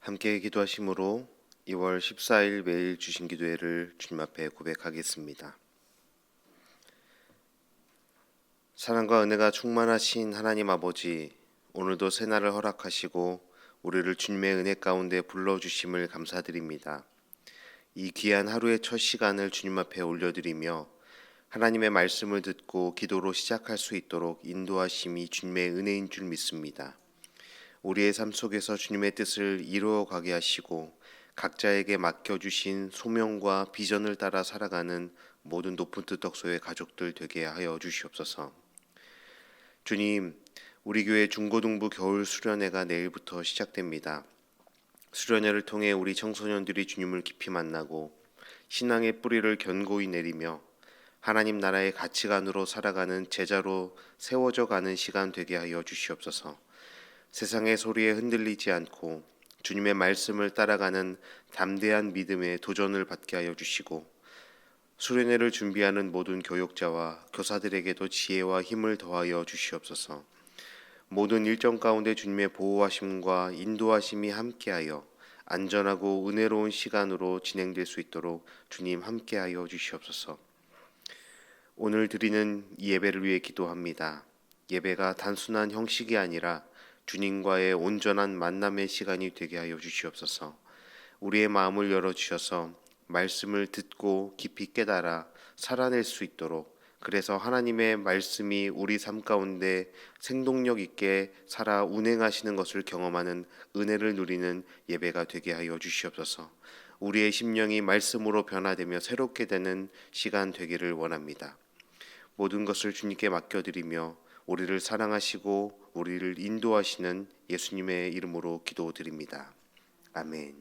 함께 기도하심으로 2월 14일 매일 주신 기도회를 주님 앞에 고백하겠습니다. 사랑과 은혜가 충만하신 하나님 아버지, 오늘도 새날을 허락하시고 우리를 주님의 은혜 가운데 불러주심을 감사드립니다. 이 귀한 하루의 첫 시간을 주님 앞에 올려드리며 하나님의 말씀을 듣고 기도로 시작할 수 있도록 인도하심이 주님의 은혜인 줄 믿습니다. 우리의 삶 속에서 주님의 뜻을 이루어 가게 하시고 각자에게 맡겨주신 소명과 비전을 따라 살아가는 모든 높은 뜻 덕소의 가족들 되게 하여 주시옵소서. 주님, 우리 교회 중고등부 겨울 수련회가 내일부터 시작됩니다. 수련회를 통해 우리 청소년들이 주님을 깊이 만나고 신앙의 뿌리를 견고히 내리며 하나님 나라의 가치관으로 살아가는 제자로 세워져 가는 시간 되게 하여 주시옵소서. 세상의 소리에 흔들리지 않고 주님의 말씀을 따라가는 담대한 믿음의 도전을 받게 하여 주시고 수련회를 준비하는 모든 교육자와 교사들에게도 지혜와 힘을 더하여 주시옵소서. 모든 일정 가운데 주님의 보호하심과 인도하심이 함께하여 안전하고 은혜로운 시간으로 진행될 수 있도록 주님 함께하여 주시옵소서. 오늘 드리는 이 예배를 위해 기도합니다. 예배가 단순한 형식이 아니라 주님과의 온전한 만남의 시간이 되게 하여 주시옵소서. 우리의 마음을 열어주셔서 말씀을 듣고 깊이 깨달아 살아낼 수 있도록, 그래서 하나님의 말씀이 우리 삶 가운데 생동력 있게 살아 운행하시는 것을 경험하는 은혜를 누리는 예배가 되게 하여 주시옵소서. 우리의 심령이 말씀으로 변화되며 새롭게 되는 시간 되기를 원합니다. 모든 것을 주님께 맡겨드리며 우리를 사랑하시고 우리를 인도하시는 예수님의 이름으로 기도드립니다. 아멘.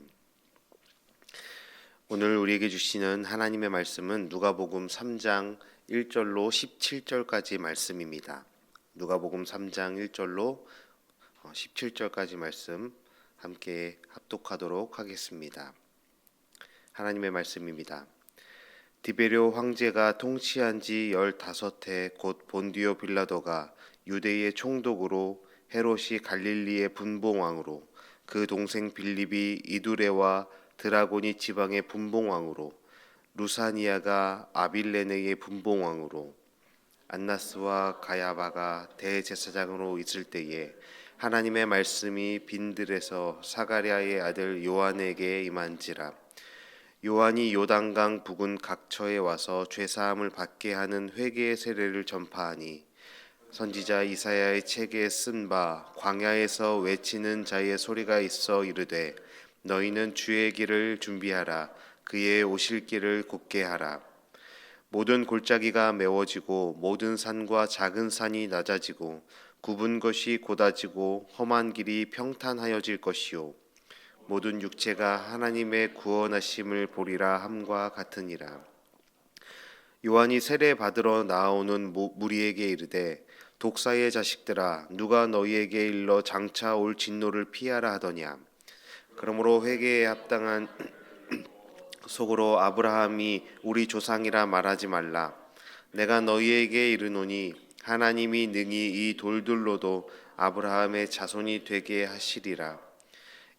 오늘 우리에게 주시는 하나님의 말씀은 누가복음 3장 1절로 17절까지 말씀입니다. 누가복음 3장 1절로 17절까지 말씀 함께 합독하도록 하겠습니다. 하나님의 말씀입니다. 디베료 황제가 통치한 지 15해 곧 본디오 빌라도가 유대의 총독으로, 헤롯이 갈릴리의 분봉왕으로, 그 동생 빌립이 이두레와 드라고니 지방의 분봉왕으로, 루사니아가 아빌레네의 분봉왕으로, 안나스와 가야바가 대제사장으로 있을 때에 하나님의 말씀이 빈들에서 사가랴의 아들 요한에게 임한지라. 요한이 요단강 부근 각처에 와서 죄사함을 받게 하는 회개의 세례를 전파하니, 선지자 이사야의 책에 쓴 바 광야에서 외치는 자의 소리가 있어 이르되 너희는 주의 길을 준비하라, 그의 오실 길을 곧게 하라. 모든 골짜기가 메워지고 모든 산과 작은 산이 낮아지고 굽은 것이 곧아지고 험한 길이 평탄하여질 것이요 모든 육체가 하나님의 구원하심을 보리라 함과 같으니라. 요한이 세례 받으러 나오는 무리에게 이르되 독사의 자식들아, 누가 너희에게 일러 장차 올 진노를 피하라 하더냐. 그러므로 회개에 합당한 속으로 아브라함이 우리 조상이라 말하지 말라. 내가 너희에게 이르노니 하나님이 능히 이 돌들로도 아브라함의 자손이 되게 하시리라.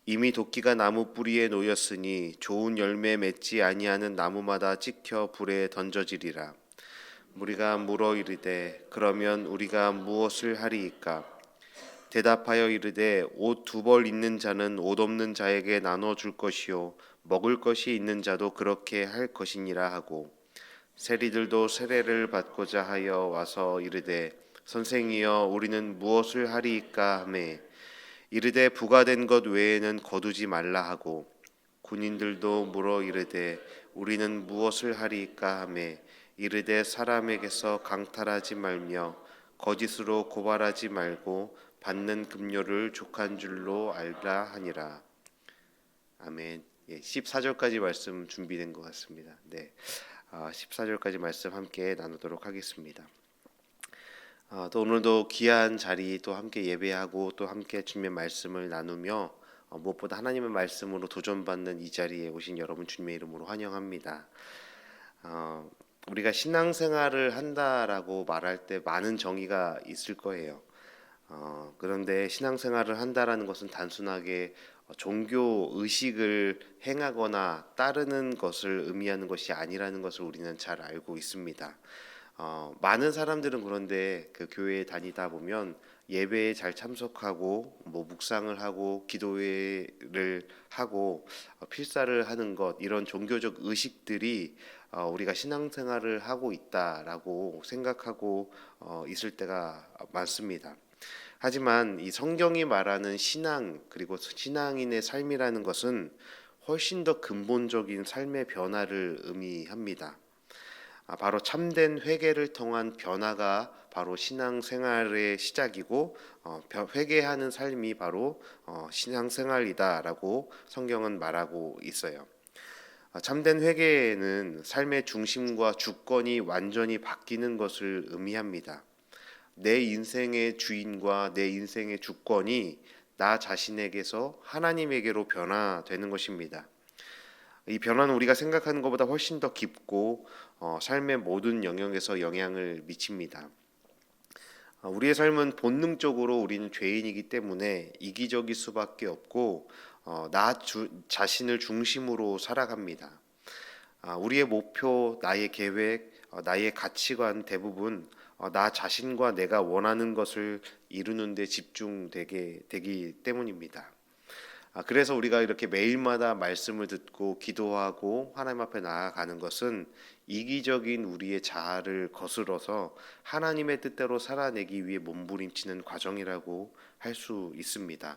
이미 도끼가 나무 뿌리에 놓였으니 좋은 열매 맺지 아니하는 나무마다 찍혀 불에 던져지리라. 무리가 물어 이르되 그러면 우리가 무엇을 하리이까? 대답하여 이르되 옷 2벌 있는 자는 옷 없는 자에게 나눠 줄 것이요 먹을 것이 있는 자도 그렇게 할 것이니라 하고, 세리들도 세례를 받고자 하여 와서 이르되 선생이여 우리는 무엇을 하리이까 하매, 이르되 부과된 것 외에는 거두지 말라 하고, 군인들도 물어 이르되 우리는 무엇을 하리이까 하매, 이르되 사람에게서 강탈하지 말며 거짓으로 고발하지 말고 받는 급료를 족한 줄로 알라 하니라. 아멘. 14절까지 말씀 준비된 것 같습니다. 14절까지 말씀 함께 나누도록 하겠습니다. 또 오늘도 귀한 자리 또 함께 예배하고 또 함께 주님의 말씀을 나누며 무엇보다 하나님의 말씀으로 도전받는 이 자리에 오신 여러분 주님의 이름으로 환영합니다. 우리가 신앙생활을 한다라고 말할 때 많은 정의가 있을 거예요. 그런데 신앙생활을 한다라는 것은 단순하게 종교 의식을 행하거나 따르는 것을 의미하는 것이 아니라는 것을 우리는 잘 알고 있습니다. 많은 사람들은 그런데 그 교회에 다니다 보면 예배에 잘 참석하고 묵상을 하고 기도회를 하고 필사를 하는 것, 이런 종교적 의식들이 우리가 신앙생활을 하고 있다라고 생각하고 있을 때가 많습니다. 하지만 이 성경이 말하는 신앙, 그리고 신앙인의 삶이라는 것은 훨씬 더 근본적인 삶의 변화를 의미합니다. 바로 참된 회개를 통한 변화가 바로 신앙생활의 시작이고, 회개하는 삶이 바로 신앙생활이다라고 성경은 말하고 있어요. 참된 회개에는 삶의 중심과 주권이 완전히 바뀌는 것을 의미합니다. 내 인생의 주인과 내 인생의 주권이 나 자신에게서 하나님에게로 변화되는 것입니다. 이 변화는 우리가 생각하는 것보다 훨씬 더 깊고 삶의 모든 영역에서 영향을 미칩니다. 우리의 삶은 본능적으로 우리는 죄인이기 때문에 이기적일 수밖에 없고 자신을 중심으로 살아갑니다. 우리의 목표, 나의 계획, 나의 가치관 대부분 나 자신과 내가 원하는 것을 이루는 데 집중되게 되기 때문입니다. 그래서 우리가 이렇게 매일마다 말씀을 듣고 기도하고 하나님 앞에 나아가는 것은 이기적인 우리의 자아를 거스러서 하나님의 뜻대로 살아내기 위해 몸부림치는 과정이라고 할 수 있습니다.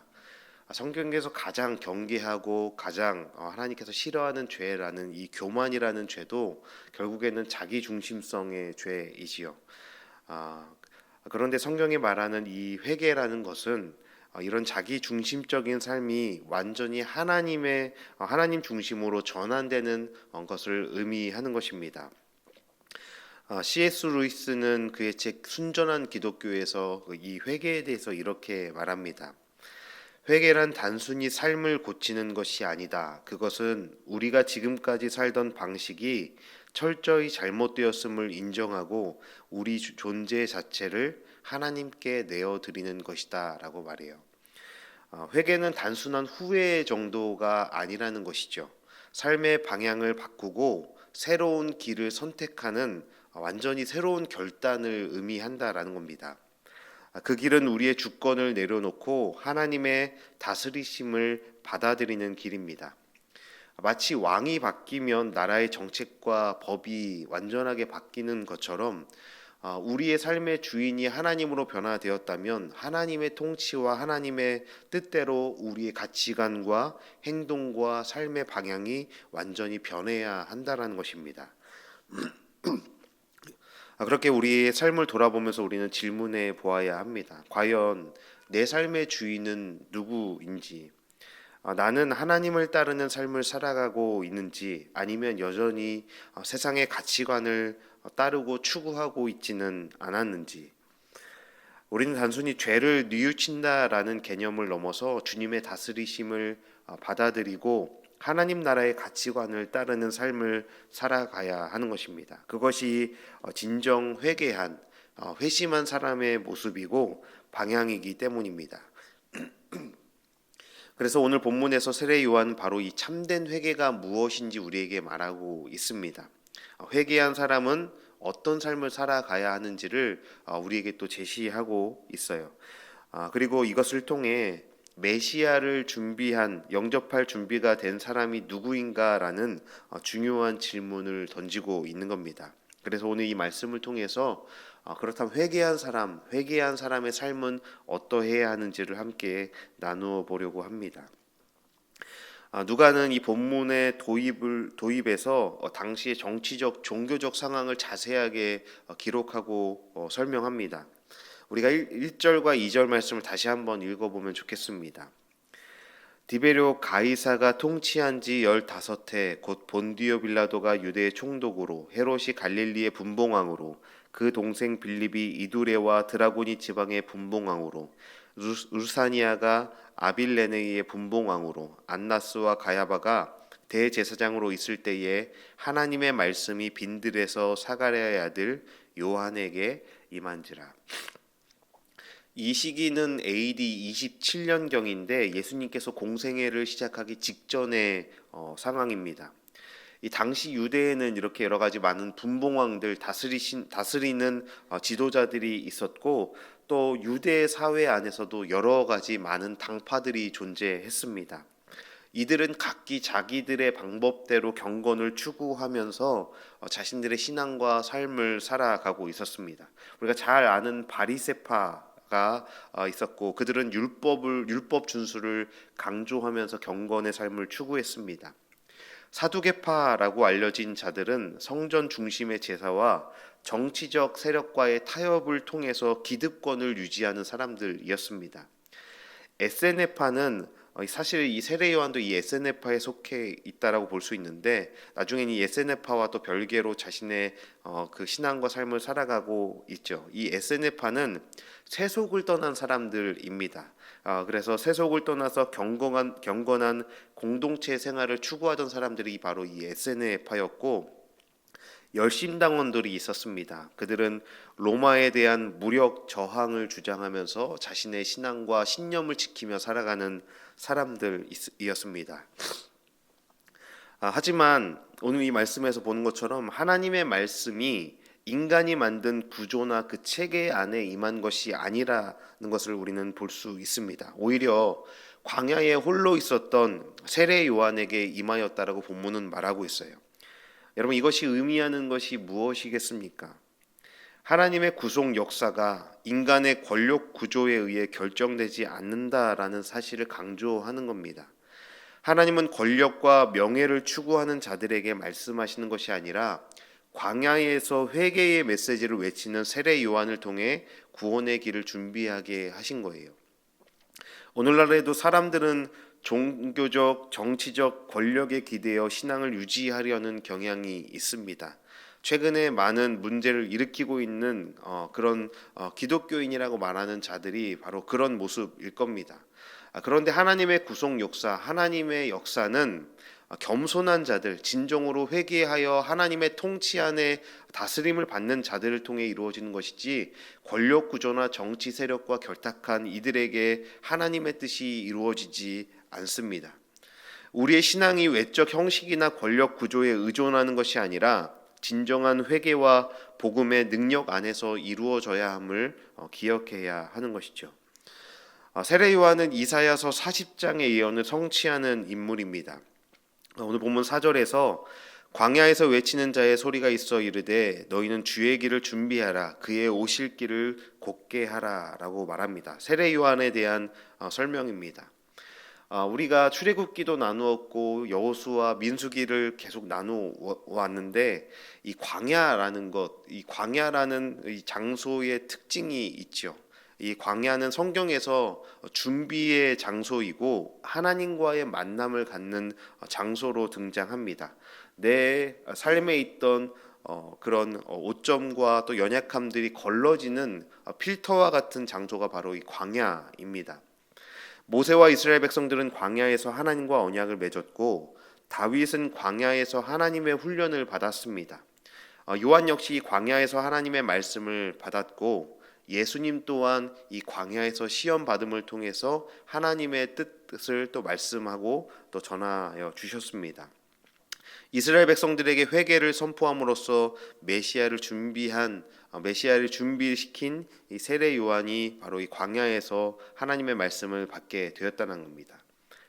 성경에서 가장 경계하고 가장 하나님께서 싫어하는 죄라는 이 교만이라는 죄도 결국에는 자기중심성의 죄이지요. 그런데 성경이 말하는 이 회개라는 것은 이런 자기 중심적인 삶이 완전히 하나님 중심으로 전환되는 것을 의미하는 것입니다. C.S. 루이스는 그의 책 순전한 기독교에서 이 회개에 대해서 이렇게 말합니다. 회개란 단순히 삶을 고치는 것이 아니다. 그것은 우리가 지금까지 살던 방식이 철저히 잘못되었음을 인정하고 우리 존재 자체를 하나님께 내어드리는 것이다 라고 말해요. 회개는 단순한 후회 정도가 아니라는 것이죠. 삶의 방향을 바꾸고 새로운 길을 선택하는 완전히 새로운 결단을 의미한다라는 겁니다. 그 길은 우리의 주권을 내려놓고 하나님의 다스리심을 받아들이는 길입니다. 마치 왕이 바뀌면 나라의 정책과 법이 완전하게 바뀌는 것처럼 우리의 삶의 주인이 하나님으로 변화되었다면 하나님의 통치와 하나님의 뜻대로 우리의 가치관과 행동과 삶의 방향이 완전히 변해야 한다는 것입니다. 그렇게 우리의 삶을 돌아보면서 우리는 질문해 보아야 합니다. 과연 내 삶의 주인은 누구인지, 나는 하나님을 따르는 삶을 살아가고 있는지, 아니면 여전히 세상의 가치관을 따르고 추구하고 있지는 않았는지, 우리는 단순히 죄를 뉘우친다라는 개념을 넘어서 주님의 다스리심을 받아들이고 하나님 나라의 가치관을 따르는 삶을 살아가야 하는 것입니다. 그것이 진정 회개한 회심한 사람의 모습이고 방향이기 때문입니다. 그래서 오늘 본문에서 세례 요한은 바로 이 참된 회개가 무엇인지 우리에게 말하고 있습니다. 회개한 사람은 어떤 삶을 살아가야 하는지를 우리에게 또 제시하고 있어요. 그리고 이것을 통해 메시아를 영접할 준비가 된 사람이 누구인가라는 중요한 질문을 던지고 있는 겁니다. 그래서 오늘 이 말씀을 통해서 그렇다면 회개한 사람의 삶은 어떠해야 하는지를 함께 나누어 보려고 합니다. 누가는 이 본문의 도입에서 당시의 정치적, 종교적 상황을 자세하게 기록하고 설명합니다. 우리가 1절과 2절 말씀을 다시 한번 읽어보면 좋겠습니다. 디베료 가이사가 통치한 지 15해 곧 본디오 빌라도가 유대의 총독으로 헤롯이 갈릴리의 분봉왕으로 그 동생 빌립이 이두레와 드라고니 지방의 분봉왕으로 루사니아가 아빌레네이의 분봉왕으로 안나스와 가야바가 대제사장으로 있을 때에 하나님의 말씀이 빈들에서 사가랴의 아들 요한에게 임한지라. 이 시기는 AD 27년경인데 예수님께서 공생애를 시작하기 직전의 상황입니다. 이 당시 유대에는 이렇게 여러 가지 많은 분봉왕들 다스리는 지도자들이 있었고, 또 유대 사회 안에서도 여러 가지 많은 당파들이 존재했습니다. 이들은 각기 자기들의 방법대로 경건을 추구하면서 자신들의 신앙과 삶을 살아가고 있었습니다. 우리가 잘 아는 바리새파가 있었고, 그들은 율법 준수를 강조하면서 경건의 삶을 추구했습니다. 사두개파라고 알려진 자들은 성전 중심의 제사와 정치적 세력과의 타협을 통해서 기득권을 유지하는 사람들이었습니다. 에세네파는 사실 이 세례 요한도 이 에세네파에 속해 있다라고 볼 수 있는데, 나중에는 이 에세네파와 또 별개로 자신의 그 신앙과 삶을 살아가고 있죠. 이 에세네파는 세속을 떠난 사람들입니다. 그래서 세속을 떠나서 경건한 공동체 생활을 추구하던 사람들이 바로 이 에세네파였고, 열심당원들이 있었습니다. 그들은 로마에 대한 무력 저항을 주장하면서 자신의 신앙과 신념을 지키며 살아가는 사람들이었습니다. 하지만 오늘 이 말씀에서 보는 것처럼 하나님의 말씀이 인간이 만든 구조나 그 체계 안에 임한 것이 아니라는 것을 우리는 볼 수 있습니다. 오히려 광야에 홀로 있었던 세례 요한에게 임하였다라고 본문은 말하고 있어요. 여러분, 이것이 의미하는 것이 무엇이겠습니까? 하나님의 구속 역사가 인간의 권력 구조에 의해 결정되지 않는다라는 사실을 강조하는 겁니다. 하나님은 권력과 명예를 추구하는 자들에게 말씀하시는 것이 아니라 광야에서 회개의 메시지를 외치는 세례 요한을 통해 구원의 길을 준비하게 하신 거예요. 오늘날에도 사람들은 종교적, 정치적 권력에 기대어 신앙을 유지하려는 경향이 있습니다. 최근에 많은 문제를 일으키고 있는 그런 기독교인이라고 말하는 자들이 바로 그런 모습일 겁니다. 그런데 하나님의 구속 역사, 하나님의 역사는 겸손한 자들, 진정으로 회개하여 하나님의 통치 안에 다스림을 받는 자들을 통해 이루어지는 것이지, 권력 구조나 정치 세력과 결탁한 이들에게 하나님의 뜻이 이루어지지 않습니다. 우리의 신앙이 외적 형식이나 권력 구조에 의존하는 것이 아니라 진정한 회개와 복음의 능력 안에서 이루어져야 함을 기억해야 하는 것이죠. 세례 요한은 이사야서 40장의 예언을 성취하는 인물입니다. 오늘 본문 4절에서 광야에서 외치는 자의 소리가 있어 이르되 너희는 주의 길을 준비하라, 그의 오실 길을 곧게 하라 라고 말합니다. 세례 요한에 대한 설명입니다. 우리가 출애굽기도 나누었고 여호수아 민수기를 계속 나누어왔는데, 이 광야라는 이 장소의 특징이 있죠. 이 광야는 성경에서 준비의 장소이고 하나님과의 만남을 갖는 장소로 등장합니다. 내 삶에 있던 그런 오점과 또 연약함들이 걸러지는 필터와 같은 장소가 바로 이 광야입니다. 모세와 이스라엘 백성들은 광야에서 하나님과 언약을 맺었고, 다윗은 광야에서 하나님의 훈련을 받았습니다. 요한 역시 광야에서 하나님의 말씀을 받았고, 예수님 또한 이 광야에서 시험 받음을 통해서 하나님의 뜻을 또 말씀하고 또 전하여 주셨습니다. 이스라엘 백성들에게 회개를 선포함으로써 메시아를 준비시킨 이 세례 요한이 바로 이 광야에서 하나님의 말씀을 받게 되었다는 겁니다.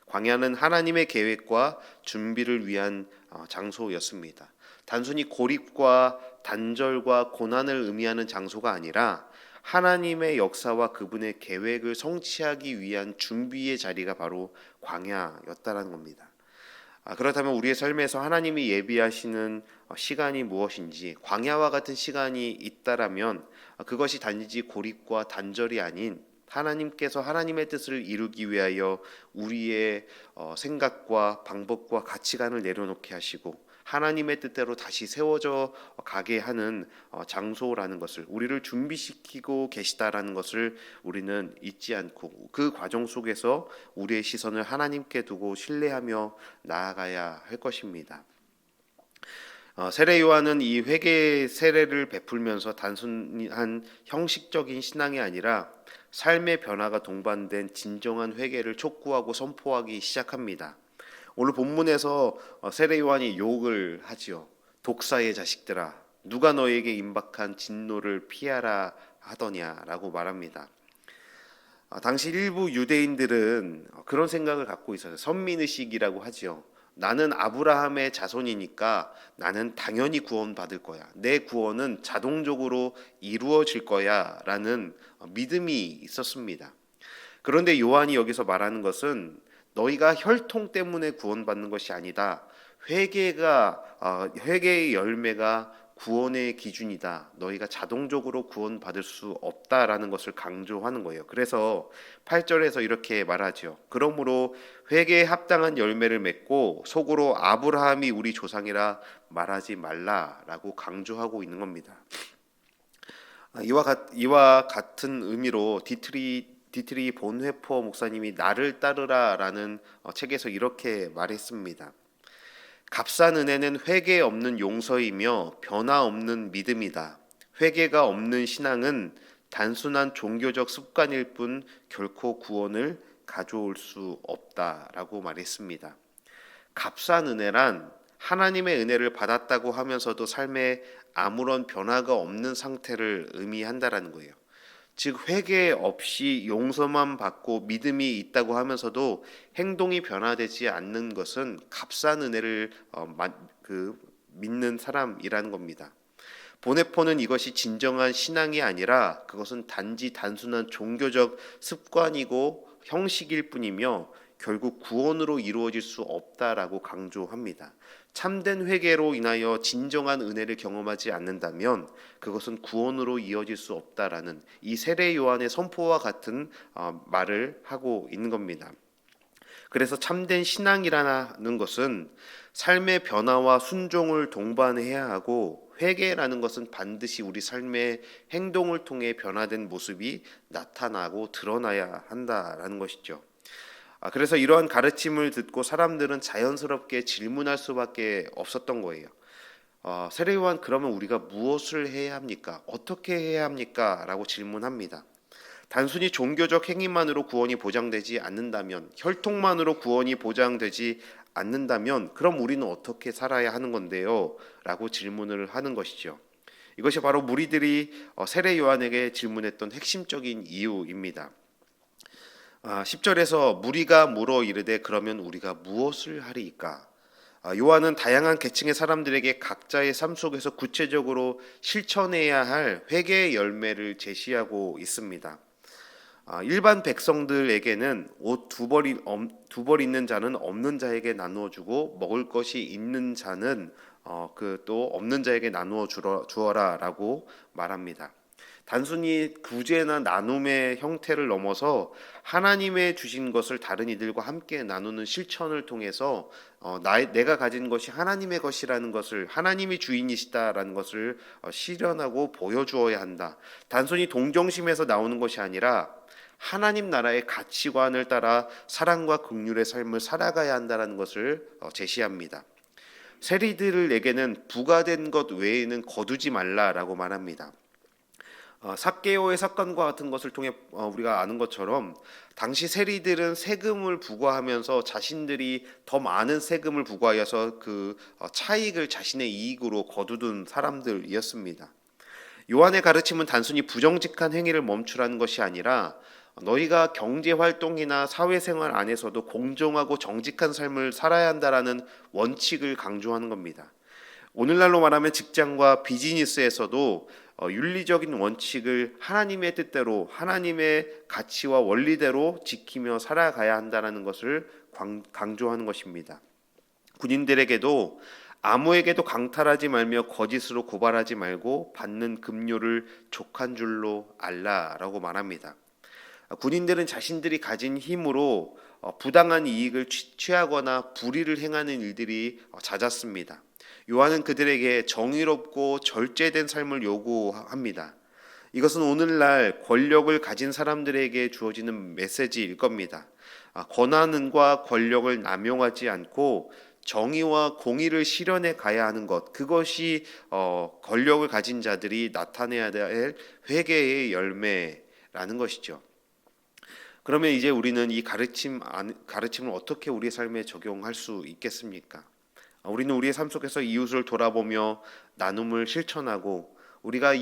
광야는 하나님의 계획과 준비를 위한 장소였습니다. 단순히 고립과 단절과 고난을 의미하는 장소가 아니라 하나님의 역사와 그분의 계획을 성취하기 위한 준비의 자리가 바로 광야였다는 겁니다. 그렇다면 우리의 삶에서 하나님이 예비하시는 시간이 무엇인지, 광야와 같은 시간이 있다라면 그것이 단지 고립과 단절이 아닌 하나님께서 하나님의 뜻을 이루기 위하여 우리의 생각과 방법과 가치관을 내려놓게 하시고 하나님의 뜻대로 다시 세워져 가게 하는 장소라는 것을, 우리를 준비시키고 계시다라는 것을 우리는 잊지 않고 그 과정 속에서 우리의 시선을 하나님께 두고 신뢰하며 나아가야 할 것입니다. 세례 요한은 이 회개 세례를 베풀면서 단순한 형식적인 신앙이 아니라 삶의 변화가 동반된 진정한 회개를 촉구하고 선포하기 시작합니다. 오늘 본문에서 세례 요한이 욕을 하지요. 독사의 자식들아, 누가 너에게 임박한 진노를 피하라 하더냐라고 말합니다. 당시 일부 유대인들은 그런 생각을 갖고 있어요. 선민의식이라고 하지요. 나는 아브라함의 자손이니까 나는 당연히 구원받을 거야. 내 구원은 자동적으로 이루어질 거야 라는 믿음이 있었습니다. 그런데 요한이 여기서 말하는 것은 너희가 혈통 때문에 구원받는 것이 아니다. 회개의 열매가 구원의 기준이다. 너희가 자동적으로 구원받을 수 없다라는 것을 강조하는 거예요. 그래서 8절에서 이렇게 말하죠. 그러므로 회개에 합당한 열매를 맺고 속으로 아브라함이 우리 조상이라 말하지 말라라고 강조하고 있는 겁니다. 이와 같은 의미로 디트리 본회퍼 목사님이 나를 따르라라는 책에서 이렇게 말했습니다. 값싼 은혜는 회개 없는 용서이며 변화 없는 믿음이다. 회개가 없는 신앙은 단순한 종교적 습관일 뿐 결코 구원을 가져올 수 없다라고 말했습니다. 값싼 은혜란 하나님의 은혜를 받았다고 하면서도 삶에 아무런 변화가 없는 상태를 의미한다라는 거예요. 즉 회개 없이 용서만 받고 믿음이 있다고 하면서도 행동이 변화되지 않는 것은 값싼 은혜를 믿는 사람이라는 겁니다. 보네포는 이것이 진정한 신앙이 아니라 그것은 단순한 종교적 습관이고 형식일 뿐이며 결국 구원으로 이루어질 수 없다라고 강조합니다. 참된 회개로 인하여 진정한 은혜를 경험하지 않는다면 그것은 구원으로 이어질 수 없다라는 이 세례 요한의 선포와 같은 말을 하고 있는 겁니다. 그래서 참된 신앙이라는 것은 삶의 변화와 순종을 동반해야 하고 회개라는 것은 반드시 우리 삶의 행동을 통해 변화된 모습이 나타나고 드러나야 한다라는 것이죠. 그래서 이러한 가르침을 듣고 사람들은 자연스럽게 질문할 수밖에 없었던 거예요. 세례 요한, 그러면 우리가 무엇을 해야 합니까? 어떻게 해야 합니까? 라고 질문합니다. 단순히 종교적 행위만으로 구원이 보장되지 않는다면, 혈통만으로 구원이 보장되지 않는다면 그럼 우리는 어떻게 살아야 하는 건데요? 라고 질문을 하는 것이죠. 이것이 바로 무리들이 세례 요한에게 질문했던 핵심적인 이유입니다. 10절에서 무리가 물어 이르되 그러면 우리가 무엇을 하리이까? 요한은 다양한 계층의 사람들에게 각자의 삶 속에서 구체적으로 실천해야 할 회개의 열매를 제시하고 있습니다. 일반 백성들에게는 옷 두 벌 있는 자는 없는 자에게 나누어 주고 먹을 것이 있는 자는 또 없는 자에게 나누어 주어라라고 말합니다. 단순히 구제나 나눔의 형태를 넘어서 하나님의 주신 것을 다른 이들과 함께 나누는 실천을 통해서 내가 가진 것이 하나님의 것이라는 것을, 하나님이 주인이시다라는 것을 실현하고 보여주어야 한다. 단순히 동정심에서 나오는 것이 아니라 하나님 나라의 가치관을 따라 사랑과 긍휼의 삶을 살아가야 한다는 것을 제시합니다. 세리들에게는 부과된 것 외에는 거두지 말라라고 말합니다. 삭개오의 사건과 같은 것을 통해 우리가 아는 것처럼 당시 세리들은 세금을 부과하면서 자신들이 더 많은 세금을 부과하여서 그 차익을 자신의 이익으로 거두던 사람들이었습니다. 요한의 가르침은 단순히 부정직한 행위를 멈추라는 것이 아니라 너희가 경제활동이나 사회생활 안에서도 공정하고 정직한 삶을 살아야 한다라는 원칙을 강조하는 겁니다. 오늘날로 말하면 직장과 비즈니스에서도 윤리적인 원칙을 하나님의 뜻대로, 하나님의 가치와 원리대로 지키며 살아가야 한다는 것을 강조하는 것입니다. 군인들에게도 아무에게도 강탈하지 말며 거짓으로 고발하지 말고 받는 급료를 족한 줄로 알라라고 말합니다. 군인들은 자신들이 가진 힘으로 부당한 이익을 취하거나 불의를 행하는 일들이 잦았습니다. 요한은 그들에게 정의롭고 절제된 삶을 요구합니다. 이것은 오늘날 권력을 가진 사람들에게 주어지는 메시지일 겁니다. 권한과 권력을 남용하지 않고 정의와 공의를 실현해 가야 하는 것, 그것이 권력을 가진 자들이 나타내야 될 회개의 열매라는 것이죠. 그러면 이제 우리는 이 가르침을 어떻게 우리의 삶에 적용할 수 있겠습니까? 우리는 우리의 삶 속에서 이웃을 돌아보며 나눔을 실천하고, 우리가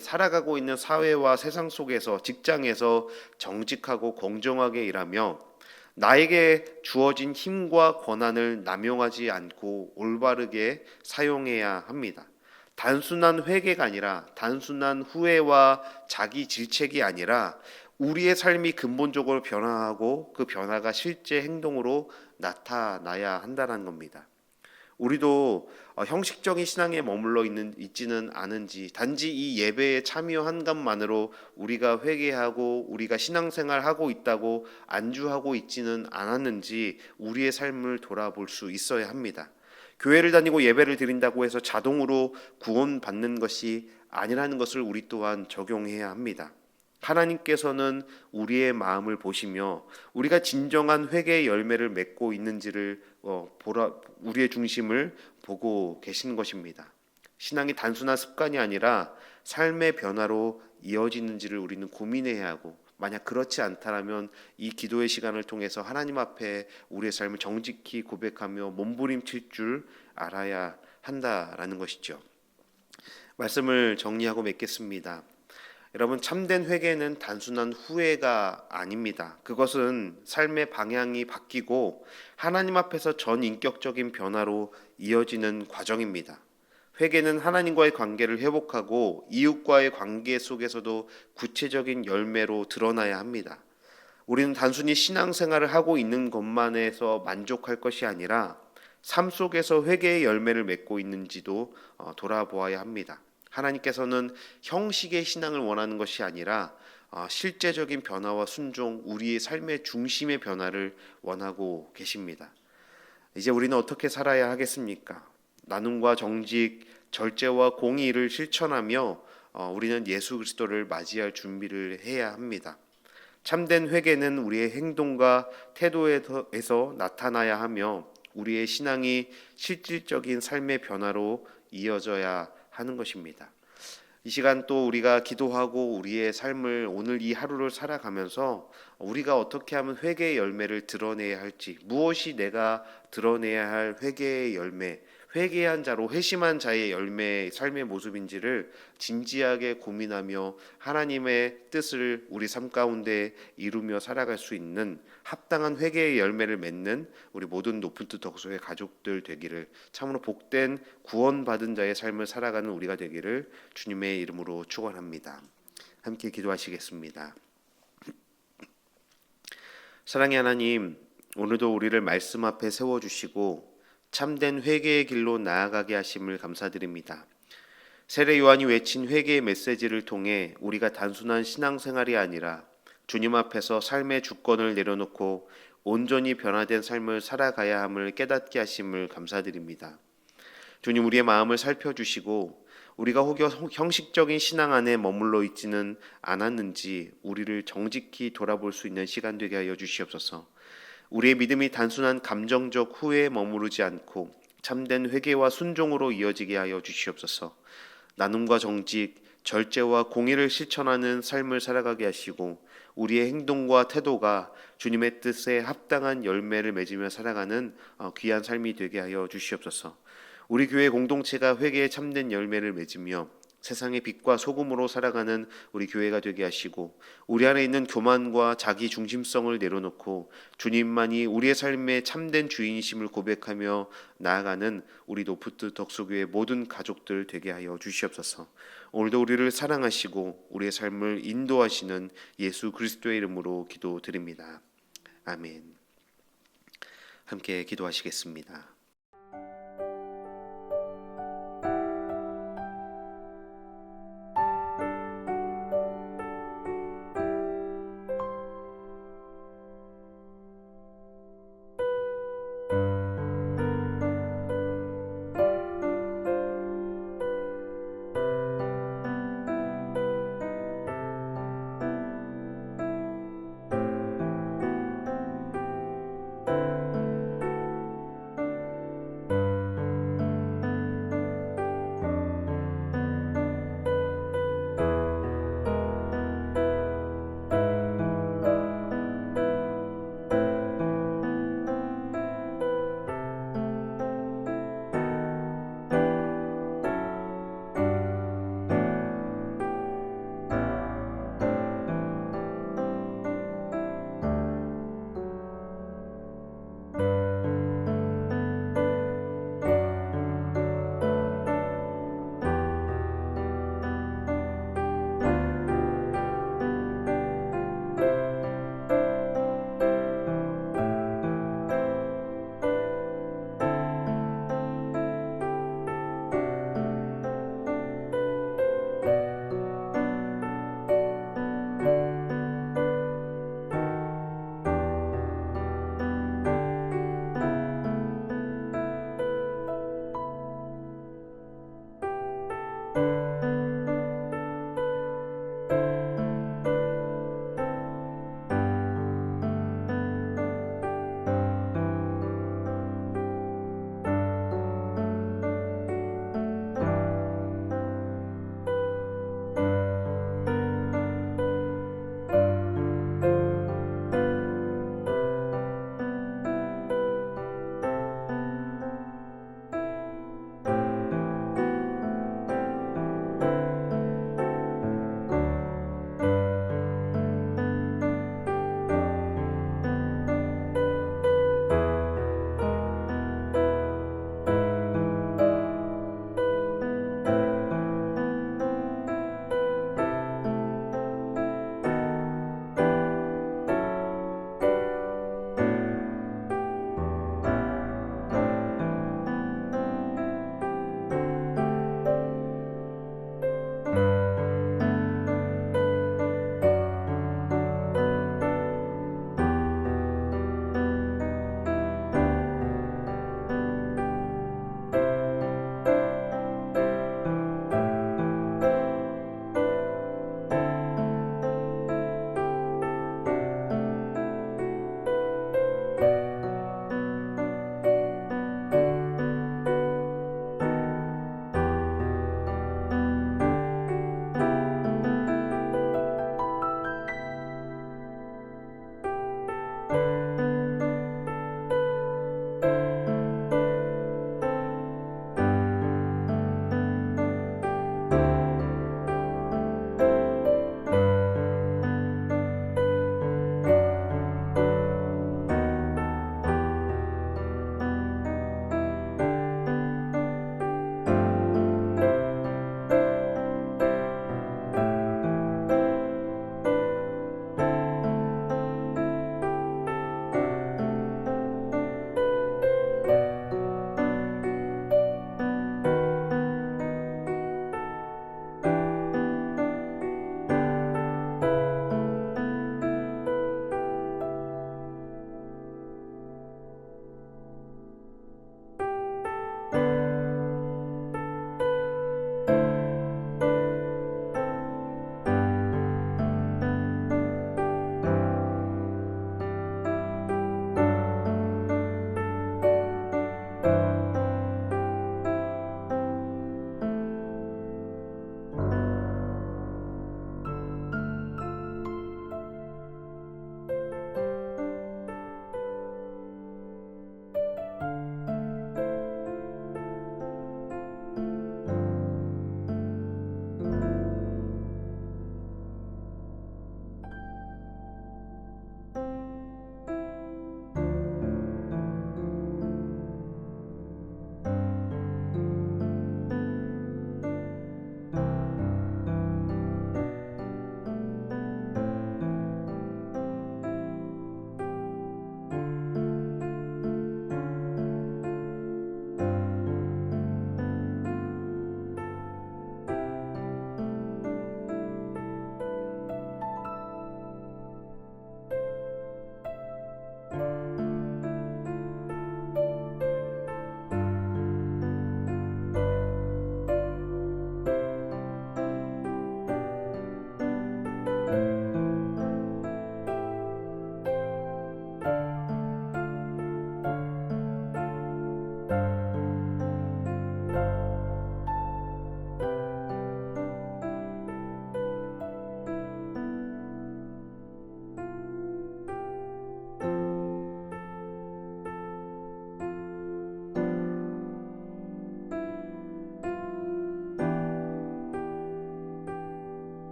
살아가고 있는 사회와 세상 속에서, 직장에서 정직하고 공정하게 일하며 나에게 주어진 힘과 권한을 남용하지 않고 올바르게 사용해야 합니다. 단순한 회개가 아니라, 단순한 후회와 자기 질책이 아니라 우리의 삶이 근본적으로 변화하고 그 변화가 실제 행동으로 나타나야 한다는 겁니다. 우리도 형식적인 신앙에 머물러 있지는 않은지, 단지 이 예배에 참여한 것만으로 우리가 회개하고 우리가 신앙생활하고 있다고 안주하고 있지는 않았는지 우리의 삶을 돌아볼 수 있어야 합니다. 교회를 다니고 예배를 드린다고 해서 자동으로 구원받는 것이 아니라는 것을 우리 또한 적용해야 합니다. 하나님께서는 우리의 마음을 보시며 우리가 진정한 회개의 열매를 맺고 있는지를 우리의 중심을 보고 계시는 것입니다. 신앙이 단순한 습관이 아니라 삶의 변화로 이어지는지를 우리는 고민해야 하고, 만약 그렇지 않다면 이 기도의 시간을 통해서 하나님 앞에 우리의 삶을 정직히 고백하며 몸부림칠 줄 알아야 한다라는 것이죠. 말씀을 정리하고 맺겠습니다. 여러분, 참된 회개는 단순한 후회가 아닙니다. 그것은 삶의 방향이 바뀌고 하나님 앞에서 전인격적인 변화로 이어지는 과정입니다. 회개는 하나님과의 관계를 회복하고 이웃과의 관계 속에서도 구체적인 열매로 드러나야 합니다. 우리는 단순히 신앙생활을 하고 있는 것만에서 만족할 것이 아니라 삶 속에서 회개의 열매를 맺고 있는지도 돌아보아야 합니다. 하나님께서는 형식의 신앙을 원하는 것이 아니라 실제적인 변화와 순종, 우리의 삶의 중심의 변화를 원하고 계십니다. 이제 우리는 어떻게 살아야 하겠습니까? 나눔과 정직, 절제와 공의를 실천하며 우리는 예수 그리스도를 맞이할 준비를 해야 합니다. 참된 회개는 우리의 행동과 태도에서 나타나야 하며 우리의 신앙이 실질적인 삶의 변화로 이어져야 하는 것입니다. 이 시간 또 우리가 기도하고 우리의 삶을, 오늘 이 하루를 살아가면서 우리가 어떻게 하면 회개의 열매를 드러내야 할지, 무엇이 내가 드러내야 할 회개의 열매, 회개한 자로 회심한 자의 열매의 삶의 모습인지를 진지하게 고민하며 하나님의 뜻을 우리 삶 가운데 이루며 살아갈 수 있는 합당한 회개의 열매를 맺는 우리 모든 높은 뜻 덕소의 가족들 되기를, 참으로 복된 구원받은 자의 삶을 살아가는 우리가 되기를 주님의 이름으로 축원합니다. 함께 기도하시겠습니다. 사랑의 하나님, 오늘도 우리를 말씀 앞에 세워주시고 참된 회개의 길로 나아가게 하심을 감사드립니다. 세례 요한이 외친 회개의 메시지를 통해 우리가 단순한 신앙생활이 아니라 주님 앞에서 삶의 주권을 내려놓고 온전히 변화된 삶을 살아가야 함을 깨닫게 하심을 감사드립니다. 주님, 우리의 마음을 살펴주시고 우리가 혹여 형식적인 신앙 안에 머물러 있지는 않았는지 우리를 정직히 돌아볼 수 있는 시간 되게 하여 주시옵소서. 우리의 믿음이 단순한 감정적 후회에 머무르지 않고 참된 회개와 순종으로 이어지게 하여 주시옵소서. 나눔과 정직, 절제와 공의를 실천하는 삶을 살아가게 하시고 우리의 행동과 태도가 주님의 뜻에 합당한 열매를 맺으며 살아가는 귀한 삶이 되게 하여 주시옵소서. 우리 교회 공동체가 회개에 참된 열매를 맺으며 세상의 빛과 소금으로 살아가는 우리 교회가 되게 하시고, 우리 안에 있는 교만과 자기 중심성을 내려놓고 주님만이 우리의 삶의 참된 주인이심을 고백하며 나아가는 우리 높은 뜻 덕소교회 모든 가족들 되게 하여 주시옵소서. 오늘도 우리를 사랑하시고 우리의 삶을 인도하시는 예수 그리스도의 이름으로 기도드립니다. 아멘. 함께 기도하시겠습니다.